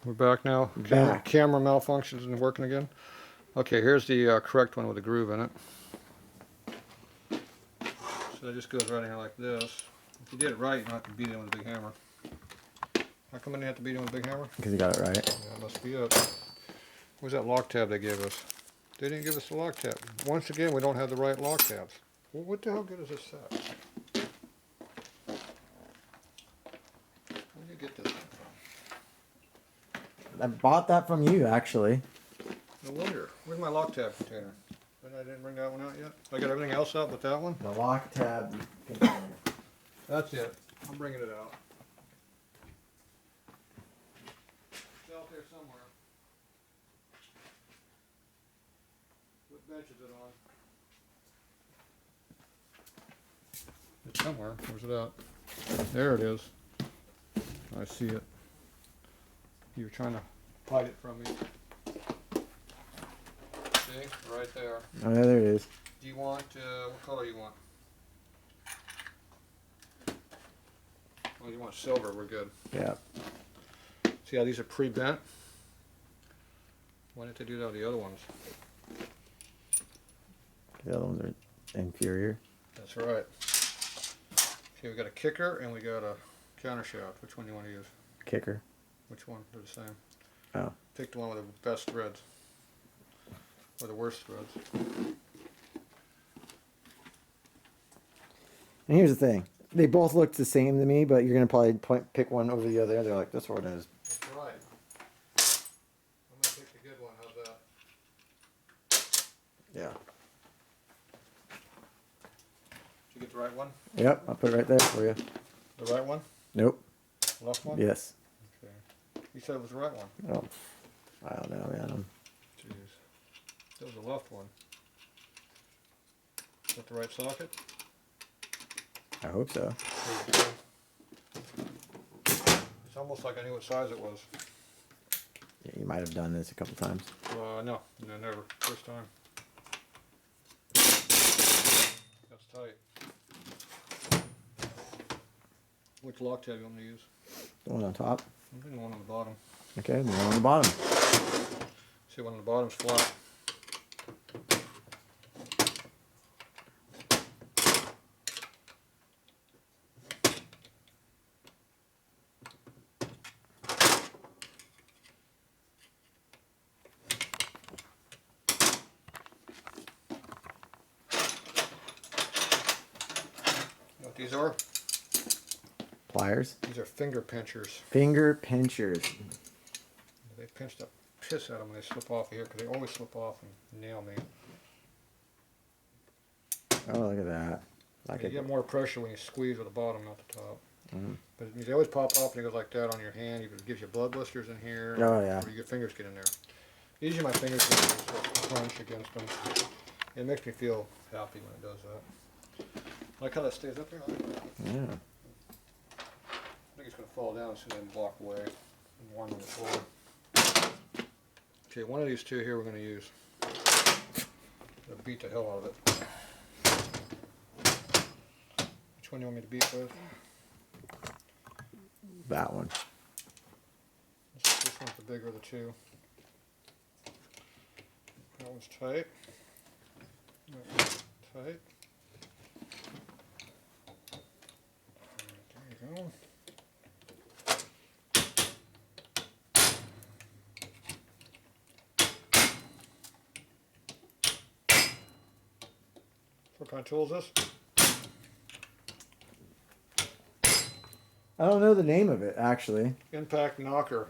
We're back now. Back. Camera malfunctions and working again. Okay, here's the correct one with a groove in it. So it just goes right in here like this. If you did it right, you don't have to beat it with a big hammer. How come I didn't have to beat it with a big hammer? Because you got it right. Yeah, that must be it. Where's that lock tab they gave us? They didn't give us the lock tab. Once again, we don't have the right lock tabs. Well, what the hell good is this set? Where did you get this from? I bought that from you, actually. No wonder. Where's my lock tab container? I didn't bring that one out yet. I got everything else out but that one? The lock tab container. That's it. I'm bringing it out. It's out there somewhere. What bench is it on? It's somewhere. Where's it at? There it is. I see it. You were trying to hide it from me. See? Right there. Oh, yeah, there it is. Do you want, what color you want? Oh, you want silver, we're good. Yeah. See how these are pre-bent? Why didn't they do that with the other ones? The other ones are inferior. That's right. Okay, we got a kicker and we got a counter shaft. Which one do you want to use? Kicker. Which one? They're the same. Oh. Pick the one with the best threads. Or the worst threads. And here's the thing. They both look the same to me, but you're going to probably pick one over the other. They're like, this one is. That's right. I'm going to pick the good one. How's that? Yeah. Did you get the right one? Yep, I'll put it right there for you. The right one? Nope. Left one? Yes. Okay. You said it was the right one. Oh, I don't know, man. Jeez. That was the left one. Is that the right socket? I hope so. It's almost like I knew what size it was. Yeah, you might have done this a couple times. No, never. First time. That's tight. Which lock tab you want me to use? The one on top. I'm doing the one on the bottom. Okay, the one on the bottom. See, one on the bottom's flat. You know what these are? Pliers. These are finger pinchers. Finger pinchers. They pinch the piss out of them when they slip off of here because they always slip off and nail me. Oh, look at that. You get more pressure when you squeeze with the bottom, not the top. Mm-hmm. But they always pop off and it goes like that on your hand. It gives you blood blisters in here. Oh, yeah. Or your fingers get in there. Usually my fingers get sort of crunch against them. It makes me feel happy when it does that. I like how that stays up there. I like that. Yeah. I think it's going to fall down as soon as I walk away and warm on the floor. Okay, one of these two here we're going to use. I'll beat the hell out of it. Which one do you want me to beat with? That one. This one's the bigger of the two. That one's tight. That one's tight. There you go. What kind of tool is this? I don't know the name of it, actually. Impact knocker.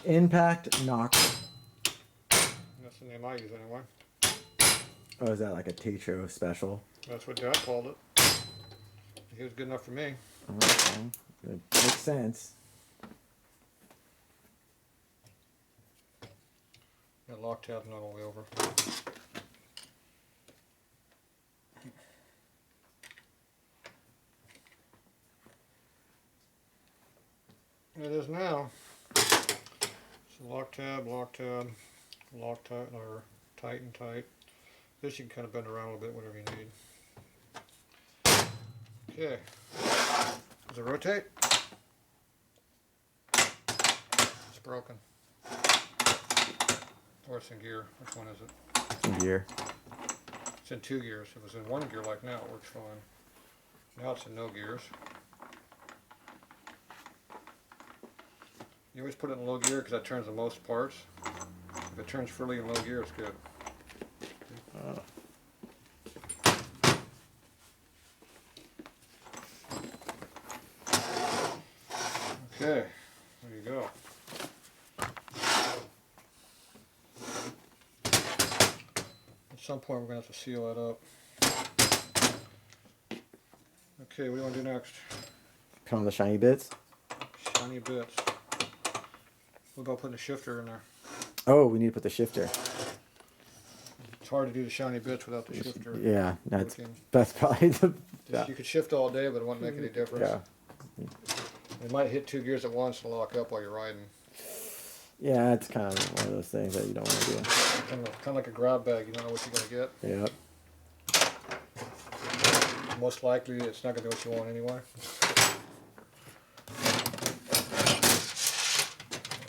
Impact knocker. That's the name I use anyway. Oh, is that like a Tatro special? That's what Dad called it. He was good enough for me. Okay. It makes sense. That lock tab's not all the way over. It is now. So lock tab, lock tab, lock tight, or tight and tight. This you can kind of bend around a little bit, whatever you need. Okay. Does it rotate? It's broken. Or it's in gear. Which one is it? It's in gear. It's in 2 gears. If it was in 1 gear like now, it works fine. Now it's in no gears. You always put it in low gear because that turns the most parts. If it turns freely in low gear, it's good. Okay, there you go. At some point we're going to have to seal that up. Okay, what do you want to do next? Come the shiny bits. Shiny bits. What about putting the shifter in there? Oh, we need to put the shifter. It's hard to do the shiny bits without the shifter. Yeah, working. that's probably the. Yeah. You could shift all day, but it won't make any difference. Yeah. It might hit 2 gears at once and lock up while you're riding. Yeah, it's kind of one of those things that you don't want to do. Kind of like a grab bag. You don't know what you're going to get. Yep. Most likely, it's not going to do what you want anyway.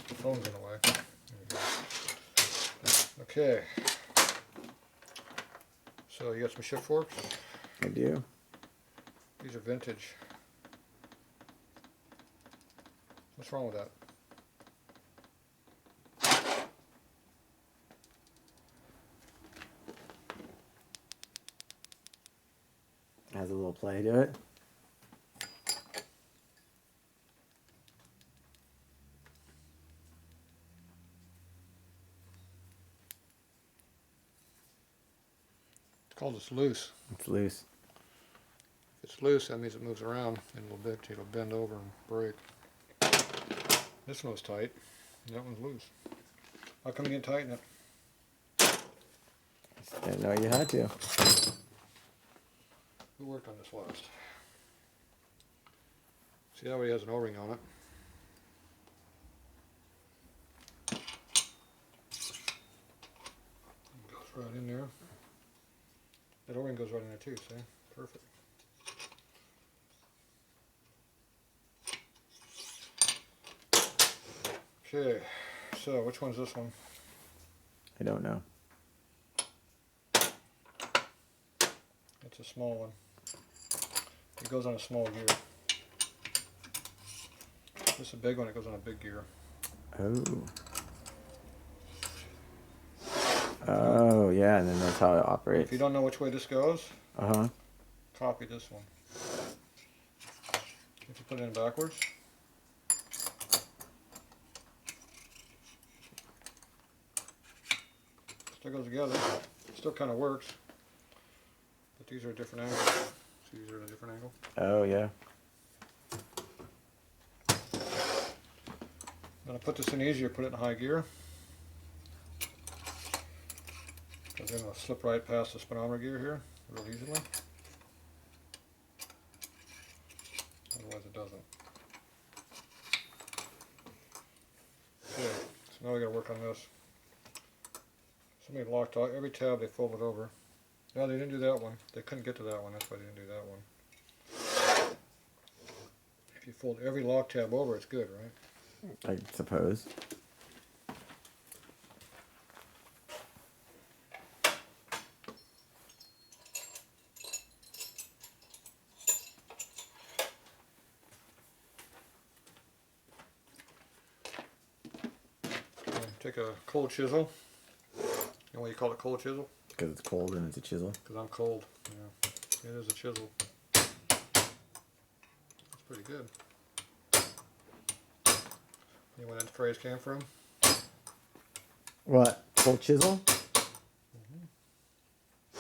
The phone's in the way. Okay. So you got some shift forks? I do. These are vintage. What's wrong with that? Has a little play to it. It's called it's loose. It's loose. If it's loose, that means it moves around in a little bit. It'll bend over and break. This one was tight. That one's loose. How come you didn't tighten it? Just didn't know you had to. Who worked on this last? See how he has an O-ring on it. It goes right in there. That O-ring goes right in there too, see? Perfect. Okay, so which one's this one? I don't know. It's a small one. It goes on a small gear. This is a big one, it goes on a big gear. Oh. Oh, yeah, and then that's how it operates. If you don't know which way this goes, Uh-huh. copy this one. If you put it in backwards, still goes together. Still kind of works, but these are a different angle. So these are at a different angle. Oh, yeah. I'm going to put this in easier, put it in high gear. Because then it'll slip right past the speedometer gear here, real easily. Otherwise it doesn't. Okay, so now we got to work on this. Somebody locked out every tab, they folded over. No, they didn't do that one. They couldn't get to that one, that's why they didn't do that one. If you fold every lock tab over, it's good, right? I suppose. Okay, take a cold chisel. You know why you call it cold chisel? Because it's cold and it's a chisel. Because I'm cold. Yeah, it is a chisel. That's pretty good. You know where that phrase came from? What? Cold chisel? I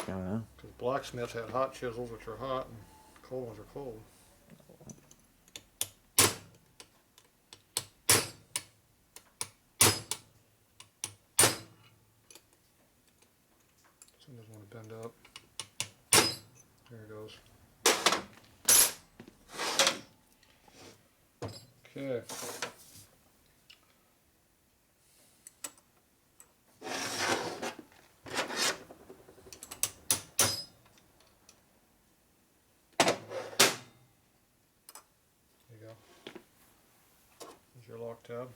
don't know. Because blacksmiths had hot chisels, which are hot, and cold ones are cold. This one doesn't want to bend up. There it goes. Okay. There you go. There's your lock tab.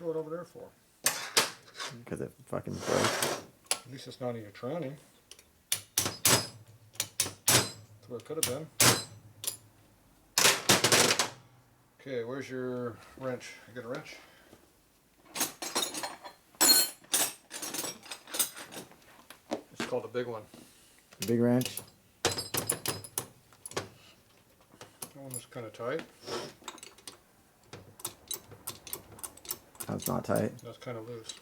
throw it over there for? Because it fucking broke. At least it's not in your tranny. That's where it could have been. Okay, where's your wrench? You got a wrench? It's called a big one. Big wrench. That one is kind of tight. That's not tight. That's kind of loose.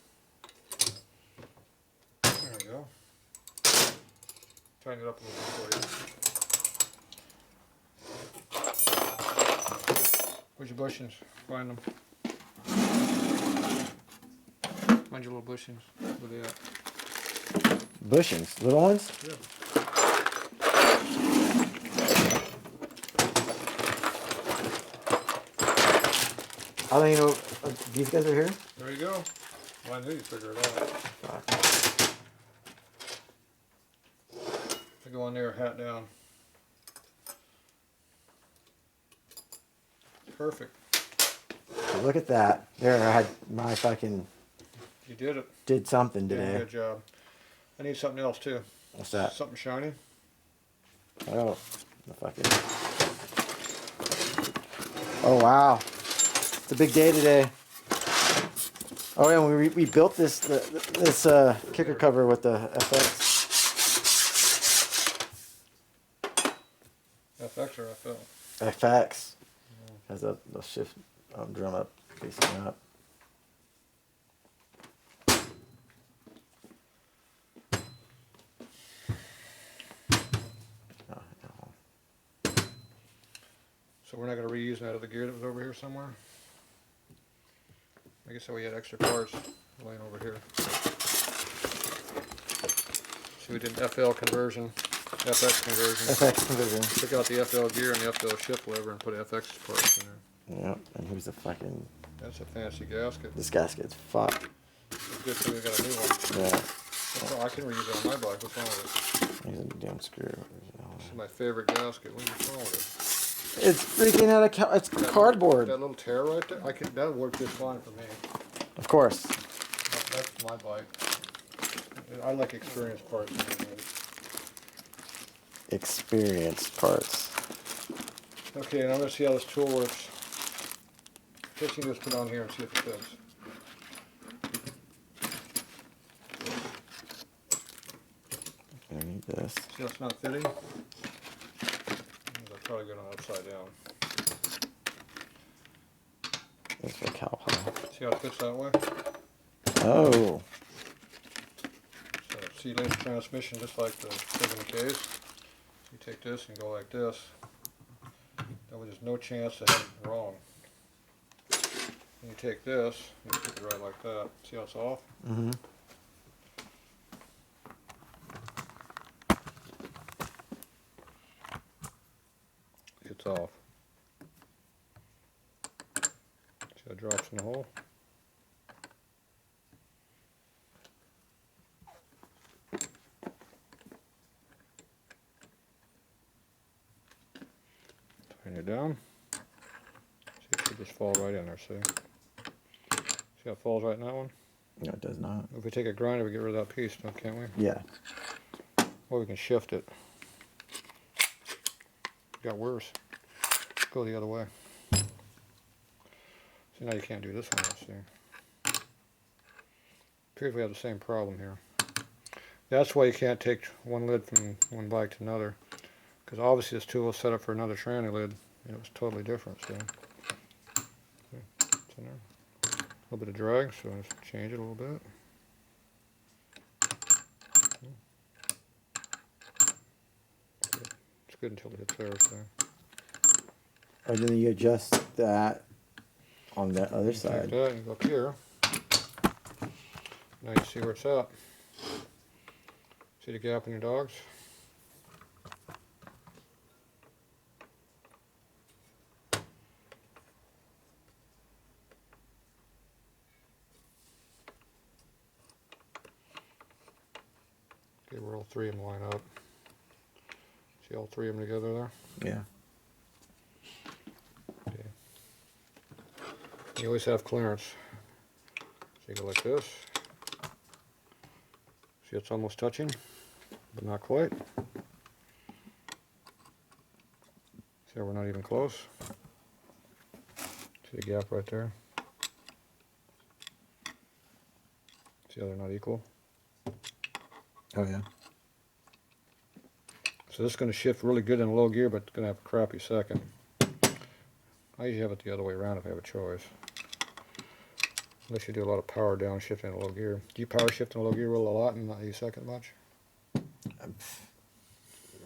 There we go. Tighten it up a little bit for you. Where's your bushings? Find them. Find your little bushings. Where they at? Bushings, little ones. Yeah. I don't even know if these guys are here. There you go. Well, I knew you'd figure it out. I go in there, hat down. Perfect. So look at that. There, I had my fucking You did it. did something You did a today. good job. I need something else too. What's that? Something shiny. Oh, the fucking. Oh wow, it's a big day today. Oh yeah, we built this kicker cover with the FX. FX or FL? FX has a shift drum up facing up. So we're not going to reuse that other gear that was over here somewhere? I guess we had extra parts laying over here. So we did an FL conversion, FX conversion. FX conversion. Took out the FL gear and the FL shift lever and put FX parts in there. Yep, and here's the fucking. That's a fancy gasket. This gasket's fucked. It's a good thing we got a new one. Yeah. I can reuse it on my bike. What's wrong with it? Here's a damn screw. This is my favorite gasket. What's wrong with it? It's freaking out of it's cardboard. That little tear right there, that'll work just fine for me. Of course. That's my bike. I like experienced parts. Experienced parts. Okay, and I'm gonna see how this tool works. First thing, let's put it on here and see if it fits. I need this. See how it's not fitting? I'll probably go upside down. This for cow pile. See how it fits that way? Oh. So C-link transmission, just like the thing in the case. You take this and go like this. That way there's no chance to have it wrong. And you take this, and you put it right like that. See how it's off? Mm-hmm. It's off. See how it drops in the hole? Tighten it down. See, it should just fall right in there, see? See how it falls right in that one? No, it does not. If we take a grinder, we get rid of that piece, can't we? Yeah. Or we can shift it. Got worse. Go the other way. See, now you can't do this one, let's see. Appears we have the same problem here. That's why you can't take one lid from one bike to another. Because obviously this tool was set up for another tranny lid, and it was totally different, so. It's in there. A little bit of drag, so let's change it a little bit. It's good until it hits there, so. And then you adjust that on the other Take side. that and you go up here. Now you see where it's at. See the gap in your dogs? Okay, where all three of them line up. See all three of them together there? Yeah. Okay. You always have clearance. you go like this. See, it's almost touching, but not quite. See, we're not even close. See the gap right there? See how they're not equal? Oh yeah. So this is going to shift really good in low gear, but it's going to have a crappy second. I usually have it the other way around if I have a choice. Unless you do a lot of power downshifting in low gear. Do you power shift in low gear a lot and not use second much?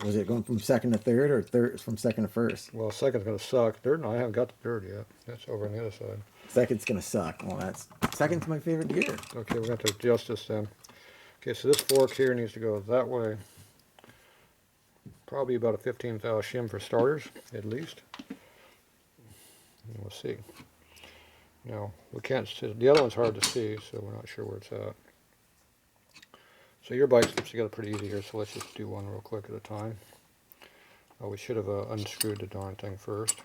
Was it going from second to third, or third from second to first? Well, second's going to suck. Third, no, I haven't got the third yet. That's over on the other side. Second's gonna suck. Well, that's second's my favorite gear. Okay, we're going to have to adjust this then. Okay, so this fork here needs to go that way. Probably about a 15th shim for starters, at least. And we'll see. Now, we can't see, the other one's hard to see, so we're not sure where it's at. So your bike slips together pretty easy here, so let's just do one real quick at a time. We should have unscrewed the darn thing first,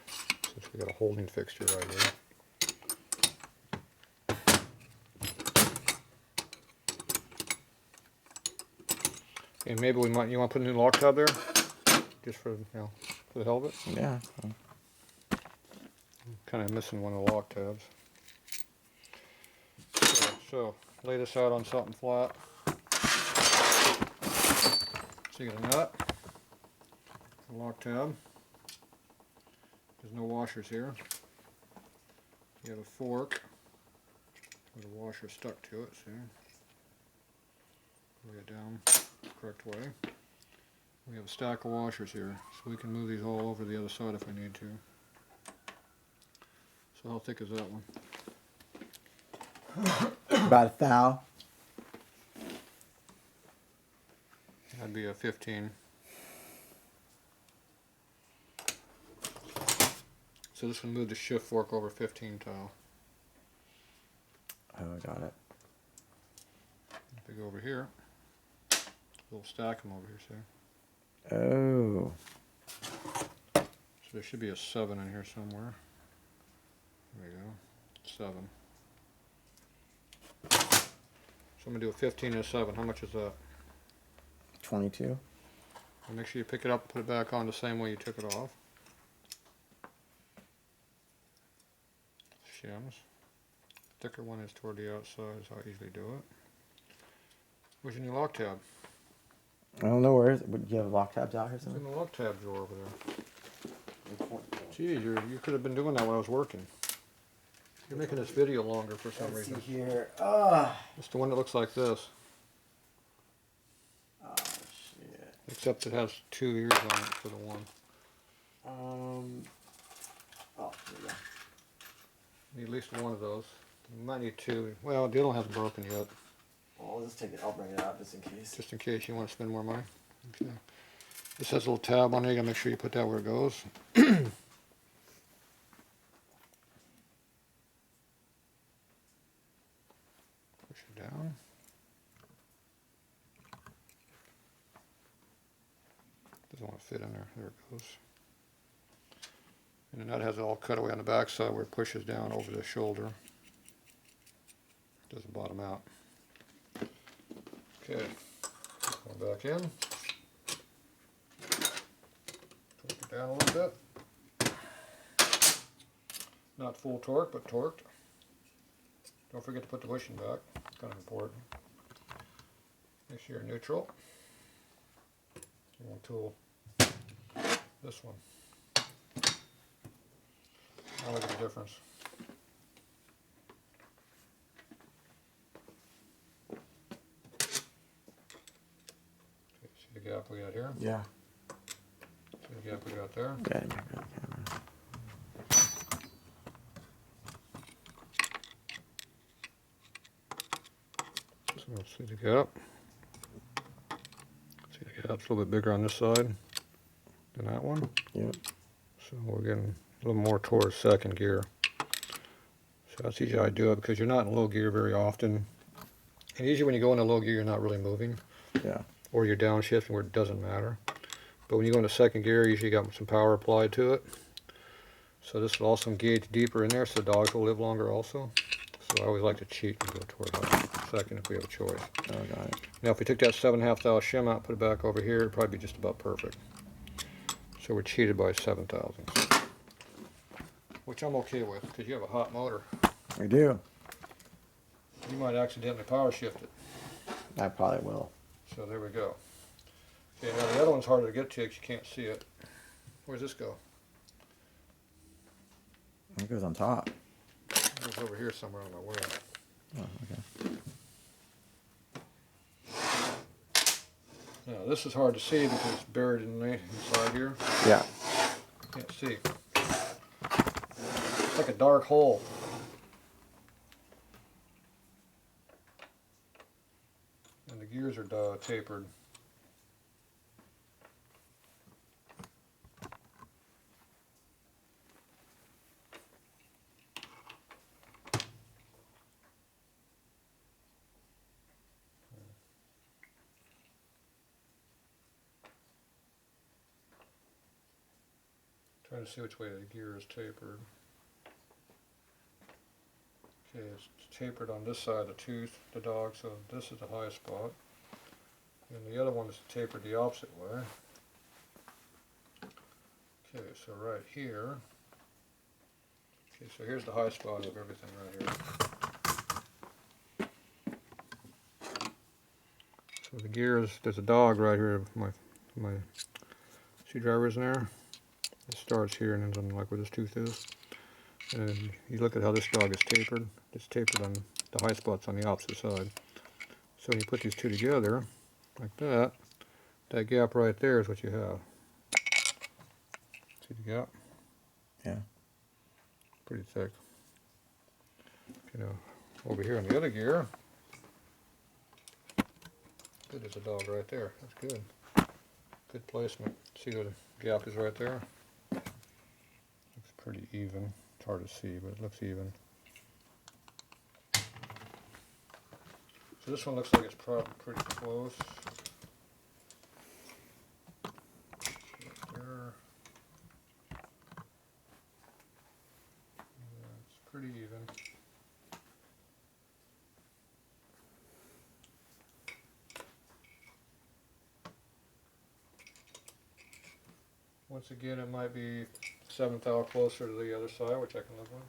since we got a holding fixture right here. And maybe you want to put a new lock tab there, just for for the hell of it. Yeah. Kind of missing one of the lock tabs. So lay this out on something flat. So you get a nut, a lock tab. There's no washers here. You have a fork with a washer stuck to it. See? Lay it down the correct way. We have a stack of washers here, so we can move these all over the other side if we need to. So how thick is that one? About a thou. That'd be a 15. So this will move the shift fork over 15 tile. Oh, I got it. If we go over here, we'll stack them over here, see? Oh. So there should be a 7 in here somewhere. There we go. 7. So I'm going to do a 15 and a 7. How much is that? 22. And make sure you pick it up and put it back on the same way you took it off. Shims. Thicker one is toward the outside, is how I usually do it. Where's your new lock tab? I don't know where is it. Would you have lock tabs out here It's somewhere? in the lock tab drawer over there. Gee, you could have been doing that when I was working. You're making this video longer for some Let's reason. see here. It's the one that looks like this, Oh shit. except it has 2 ears on it for the one. Oh, there we go. Need at least one of those. You might need 2. Well, the other one hasn't broken yet, Well, I'll just take it. I'll bring it out just in case. just in case you want to spend more money. Okay. This has a little tab on it. You gotta make sure you put that where it goes. Push it down. Doesn't want to fit in there. There it goes. And then that has it all cut away on the back side where it pushes down over the shoulder. Doesn't bottom out. Okay, going back in. Torque it down a little bit. Not full torque, but torqued. Don't forget to put the bushing back. Kind of important. Make sure you're neutral. You want to tool this one. Now look at the difference. Okay, see the gap we got here? Yeah. See the gap we got there? Got it. So let's see the gap. See the gap's a little bit bigger on this side than that one. Yep. So we're getting a little more towards second gear. So that's usually how I do it because you're not in low gear very often. And usually when you go into low gear, you're not really moving. Yeah. Or you're downshifting where it doesn't matter. But when you go into second gear, you usually got some power applied to it. So this will also engage deeper in there so the dogs will live longer also. So I always like to cheat and go toward second if we have a choice. Oh, got it. Now if we took that 7/2 thou shim out, put it back over here, it'd probably be just about perfect. So we're cheated by 7 thousandths. Which I'm okay with, because you have a hot motor. We do. You might accidentally power shift it. I probably will. So there we go. Okay, now the other one's harder to get to because you can't see it. Where's this go? It goes on top. It goes over here somewhere on my way. Oh, okay. Now this is hard to see because it's buried inside here. Yeah. Can't see. It's like a dark hole. And the gears are tapered. Trying to see which way the gear is tapered. Okay, it's tapered on this side of the tooth, the dog, so this is the high spot. And the other one is tapered the opposite way. Okay, so right here. Okay, so here's the high spot of everything right here. So the gears, there's a dog right here, my screwdriver's in there. It starts here and ends on like where this tooth is. And you look at how this dog is tapered. It's tapered on the high spots on the opposite side. So when you put these two together, like that, that gap right there is what you have. See the gap? Yeah. Pretty thick. You know, over here on the other gear, good, there's a dog right there. That's good. Good placement. See where the gap is right there? Looks pretty even. It's hard to see, but it looks even. So this one looks like it's probably pretty close. Right there. Yeah, it's pretty even. Once again, it might be 7th hour closer to the other side, which I can live with.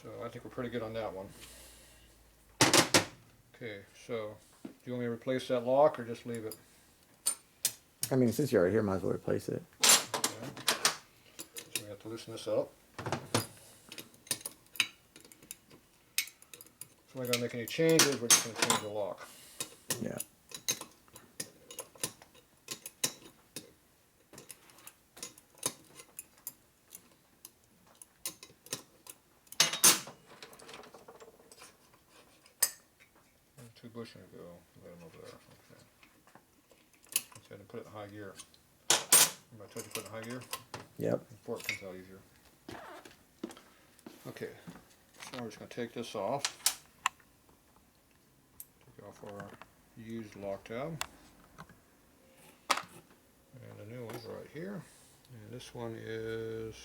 So I think we're pretty good on that one. Okay, so do you want me to replace that lock or just leave it? I mean, since you're right here, might as well replace it. Okay. So we have to loosen this up. So we're not going to make any changes, we're just going to change the lock. Yeah. Two bushing ago, let them over there. Okay. Let's go ahead and put it in high gear. Remember I told you to put it in high gear? Yep. Before it comes out easier. Okay, so we're just going to take this off. Take off our used lock tab. And the new one's right here. And this one is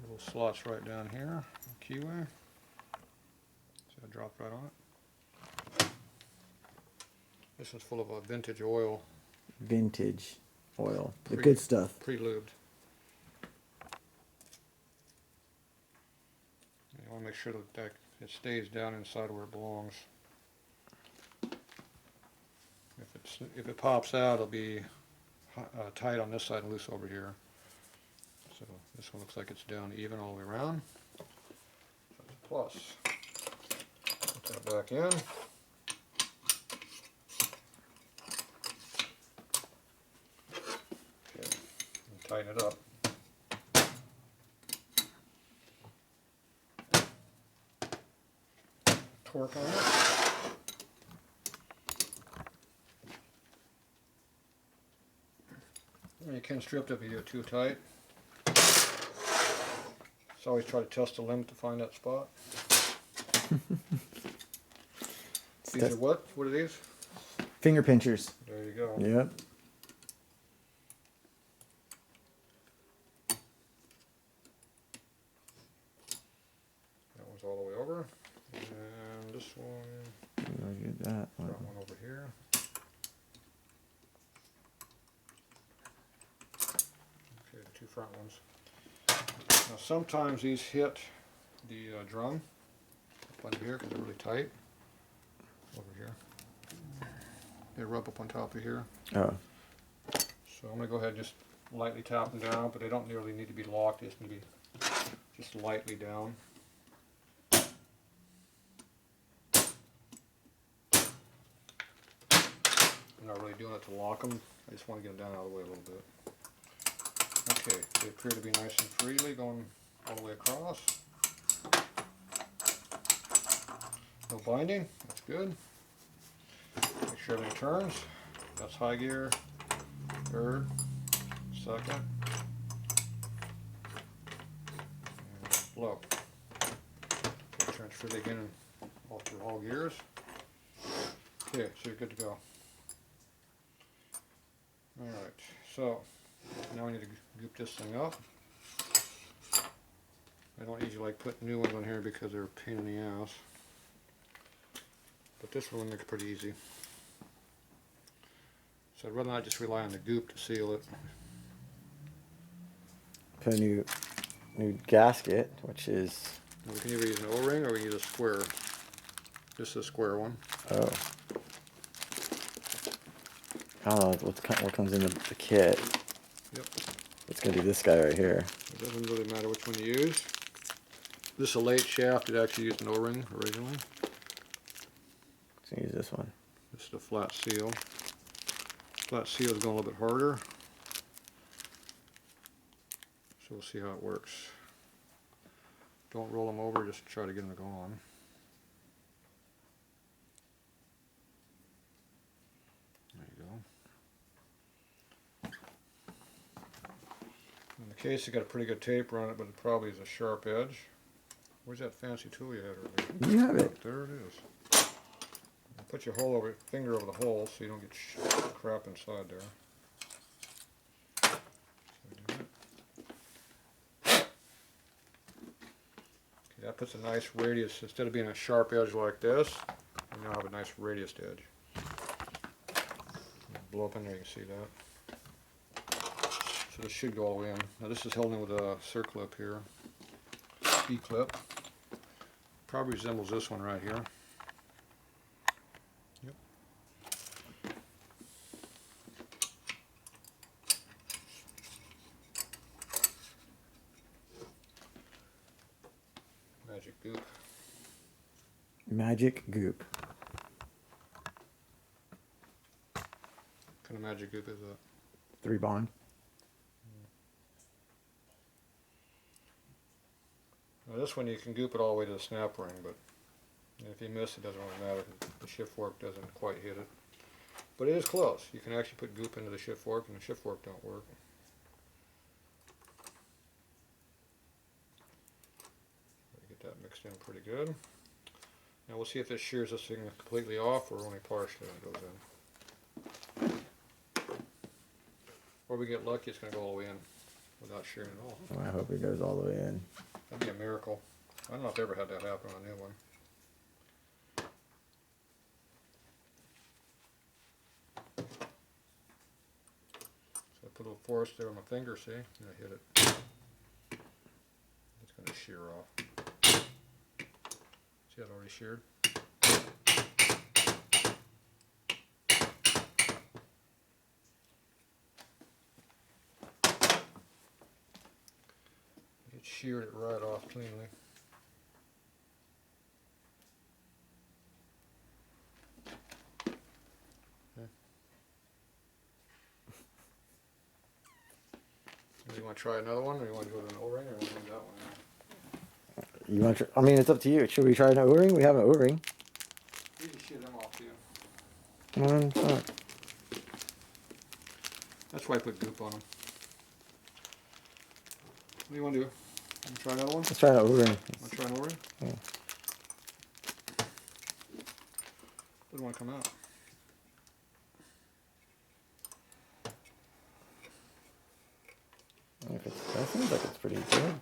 little slots right down here, keyway. So I dropped right on it. This one's full of a vintage oil. Vintage oil. The Pre- good stuff. Pre-lubed. You want to make sure that it stays down inside where it belongs. If it pops out, it'll be tight on this side and loose over here. So this one looks like it's down even all the way around. That's a plus. Put that back in. Okay, and tighten it up. Torque on it. You can strip it if you do it too tight. So always try to test the limit to find that spot. These are what? What are these? Finger pinchers. There you go. Yep. front ones. Now sometimes these hit the drum up under here because they're really tight. Over here. They rub up on top of here. Oh. So I'm going to go ahead and just lightly tap them down, but they don't nearly need to be locked. They just need to be just lightly down. I'm not really doing it to lock them. I just want to get them down out of the way a little bit. Okay, they appear to be nice and freely going all the way across. No binding, that's good. Make sure everything turns. That's high gear, third, second, and low. Okay, turns freely again and all through all gears. Okay, so you're good to go. Alright, so now we need to goop this thing up. I don't usually like putting new ones on here because they're a pain in the ass. But this one makes it pretty easy. So I'd rather not just rely on the goop to seal it. Put a new gasket, which is. We can either use an O-ring or we can use a square. Just a square one. Oh. I don't know what comes in the kit. Yep. It's gonna be this guy right here. It doesn't really matter which one you use. This is a late shaft. It actually used an O-ring originally. Let's use this one. This is the flat seal. Flat seal is going a little bit harder. So we'll see how it works. Don't roll them over, just try to get them to go on. There you go. In the case, it got a pretty good taper on it, but it probably is a sharp edge. Where's that fancy tool you had earlier? You have it. There it is. Put your finger over the hole so you don't get crap inside there. Okay, that puts a nice radius. Instead of being a sharp edge like this, we now have a nice radiused edge. Blow up in there, you can see that. So this should go all the way in. Now this is held in with a circlip here. E-clip. Probably resembles this one right here. Yep. Magic goop. Magic goop. What kind of magic goop is that? 3 bond. Now this one you can goop it all the way to the snap ring, but if you miss it doesn't really matter because the shift fork doesn't quite hit it. But it is close. You can actually put goop into the shift fork and the shift fork don't work. Get that mixed in pretty good. Now we'll see if this shears this thing completely off or only partially when it goes in. Or we get lucky, it's going to go all the way in without shearing at all. Well, I hope it goes all the way in. That'd be a miracle. I don't know if I ever had that happen on a new one. So I put a little force there on my finger, see? And I hit it. It's going to shear off. See how it already sheared? It sheared it right off cleanly. Do you want to try another one, or you want to go to an O-ring, or you want to leave that one? You want to? I mean, it's up to you. Should we try an O-ring? We have an O-ring. You can shear them off too. Come on, fuck. That's why I put goop on them. What do you want to do? Want to try another one? Let's try an O-ring. Want to try an O-ring? Yeah. Doesn't want to come out. That seems like it's pretty good.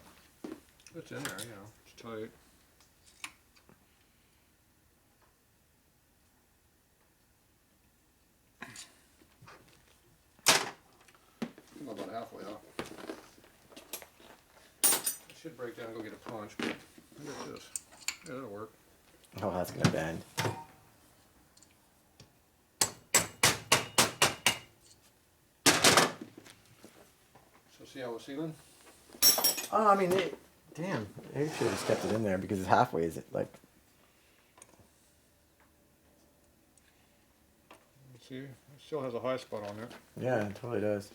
It's in there, you know. It's tight. I'm about halfway up. should break down and go get a punch, but look at this. Yeah, that'll work. Oh, that's gonna bend. So see how it's sealing? Oh, I mean, damn, they should have just kept it in there because it's halfway. Is it like? See, it still has a high spot on there. Yeah, it totally does.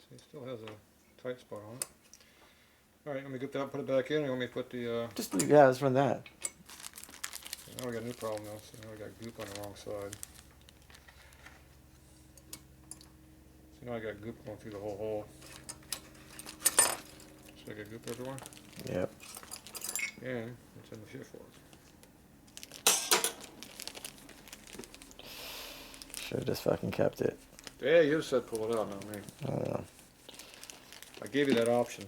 See, it still has a tight spot on it. All right, let me get that, put it back in, and let me put the. Just yeah, let's run that. Now we got a new problem now. See, now we got goop on the wrong side. See, now I got goop going through the whole hole. So I got goop everywhere. Yep. And it's in the shift fork. Should have just fucking kept it. Yeah, you just said pull it out, not me. I don't know. I gave you that option.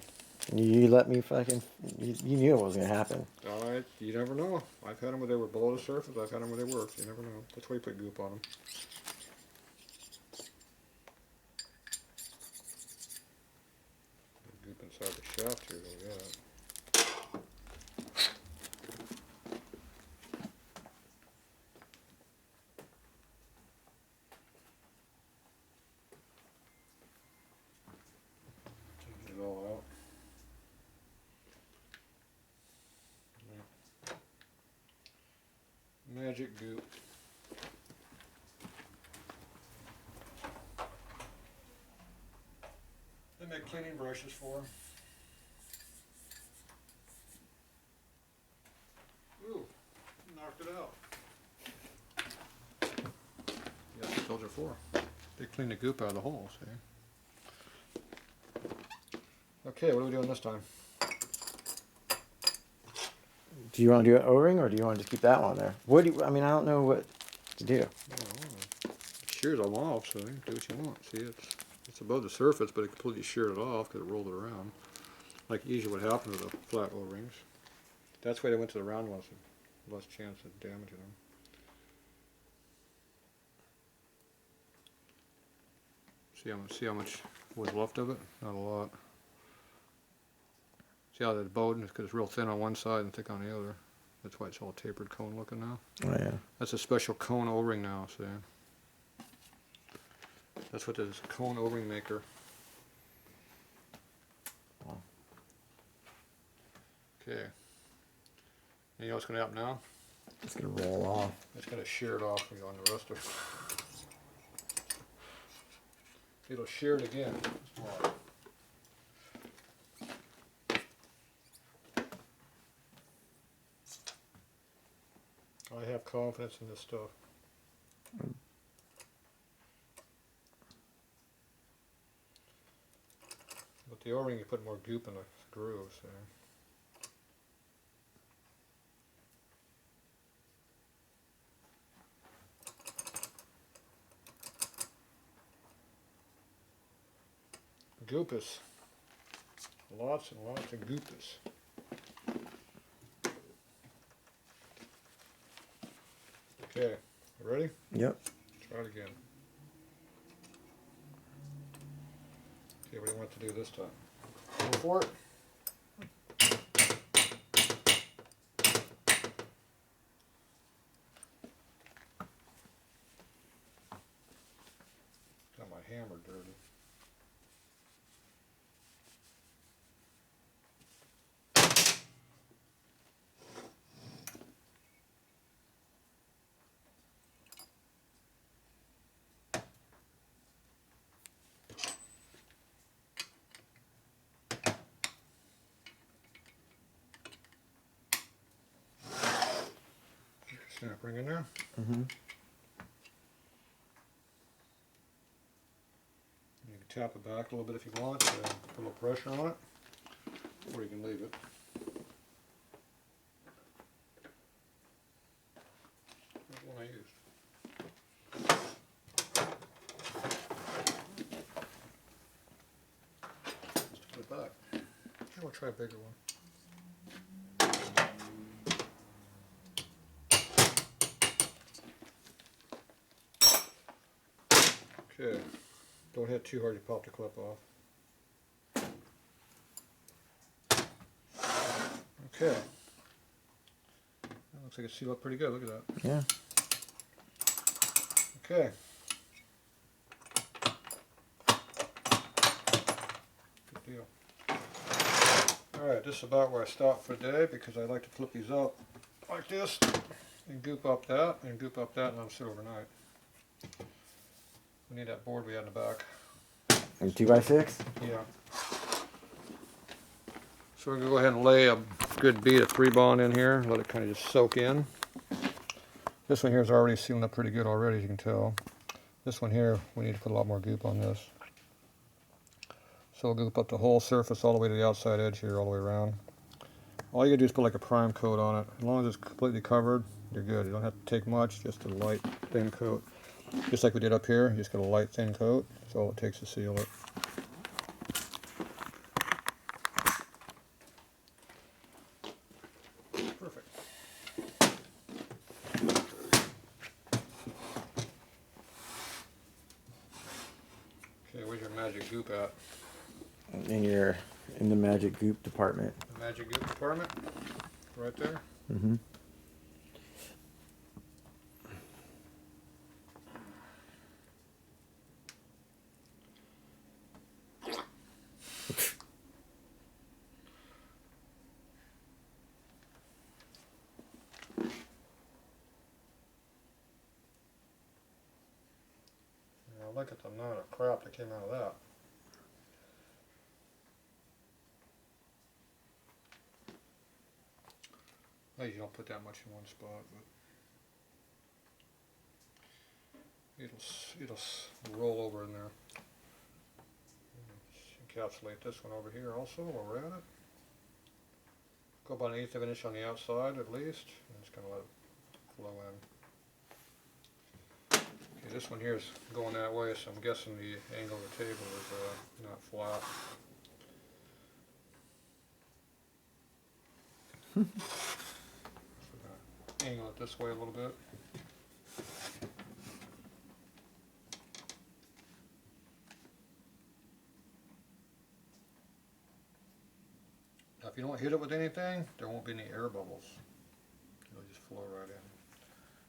You let me fucking. You knew it was gonna happen. All right, you never know. I've had them where they were below the surface. I've had them where they worked. You never know. That's why you put goop on them. Goop inside the shaft here, though. Yeah. Change it all out. Magic goop. They make cleaning brushes for them. Ooh, knocked it out. Yeah, that's what those are for. They clean the goop out of the hole, see? Okay, what are we doing this time? Do you want to do an O-ring or do you want to just keep that one there? What do you? I mean, I don't know what to do. It shears them off, so you can do what you want. See, it's above the surface, but it completely sheared it off because it rolled it around. Like usually what happens with the flat O-rings. That's why they went to the round ones, less chance of damaging them. See how much was left of it? Not a lot. See how that bowed? Because it's real thin on one side and thick on the other. That's why it's all tapered cone looking now. Oh yeah. That's a special cone O-ring now, see? That's what this cone O-ring maker. Wow. Okay. And you know what's going to happen now? It's gonna roll off. It's going to shear it off on the rest of it. It'll shear it again. I have confidence in this stuff. But the O-ring, you put more goop in the grooves there. Goopus. Lots and lots of goopus. Okay, you ready? Yep. Try it again. Okay, what do you want to do this time? Go for it. Got my hammer dirty. Snap ring in there. Mm-hmm. You can tap it back a little bit if you want, put a little pressure on it, or you can leave it. That's the one I used. Just put it back. Yeah, we'll try a bigger one. Okay, don't hit too hard, you pop the clip off. Okay. That looks like it's sealed up pretty good. Look at that. Yeah. Okay. Good deal. Alright, this is about where I stop for today because I like to flip these up like this and goop up that and goop up that and let them sit overnight. We need that board we had in the back. And 2x6? Yeah. So we're going to go ahead and lay a good bead of 3-bond in here, let it kind of just soak in. This one here is already sealing up pretty good already, as you can tell. This one here, we need to put a lot more goop on this. So we'll goop up the whole surface all the way to the outside edge here, all the way around. All you gotta do is put like a prime coat on it. As long as it's completely covered, you're good. You don't have to take much, just a light, thin coat. Just like we did up here, you just got a light, thin coat. That's all it takes to seal it. Perfect. Okay, where's your magic goop at? And you're in the magic goop department. The magic goop department? Right there? Mm-hmm. Look at the amount of crap that came out of that. Well, you don't put that much in one spot, but it'll roll over in there. Encapsulate this one over here also while we're at it. Go about 1/8 of an inch on the outside at least, and just kind of let it flow in. Okay, this one here is going that way, so I'm guessing the angle of the table is not flat. So we're going to angle it this way a little bit. Now if you don't hit it with anything, there won't be any air bubbles. It'll just flow right in.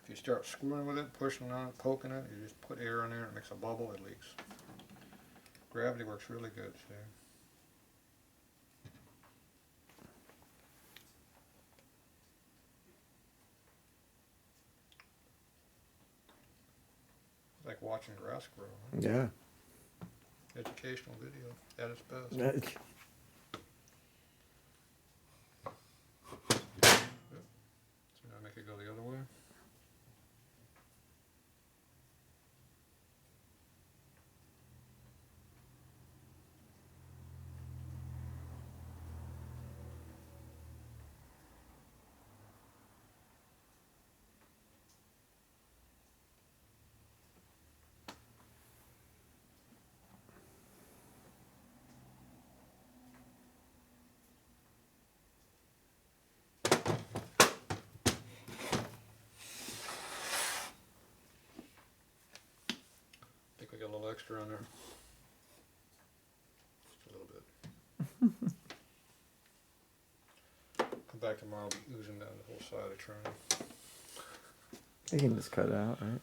If you start screwing with it, pushing on it, poking it, you just put air in there and it makes a bubble, it leaks. Gravity works really good, see? It's like watching grass grow. Huh? Yeah. Educational video at its best. That- So now make it go the other way. I think we got a little extra on there. Just a little bit. Come back tomorrow, I'll be oozing down the whole side of the tranny. You can just cut it out, right?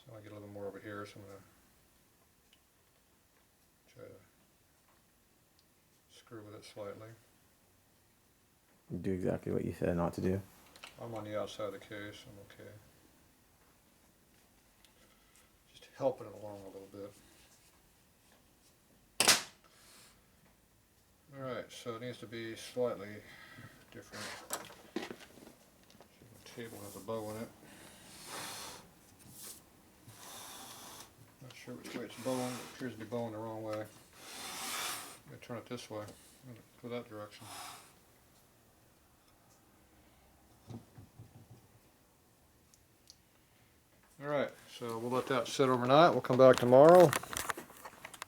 So I get a little more over here, so I'm going to try to screw with it slightly. Do exactly what you said not to do. I'm on the outside of the case, I'm okay. Just helping it along a little bit. Alright, so it needs to be slightly different. The table has a bow in it. Not sure which way it's bowing, it appears to be bowing the wrong way. I'm going to turn it this way, go that direction. Alright, so we'll let that sit overnight. We'll come back tomorrow.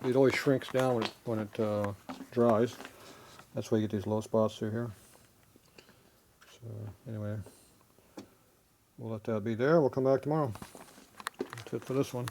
It always shrinks down when it dries. That's why you get these low spots through here. So anyway, we'll let that be there. We'll come back tomorrow. That's it for this one.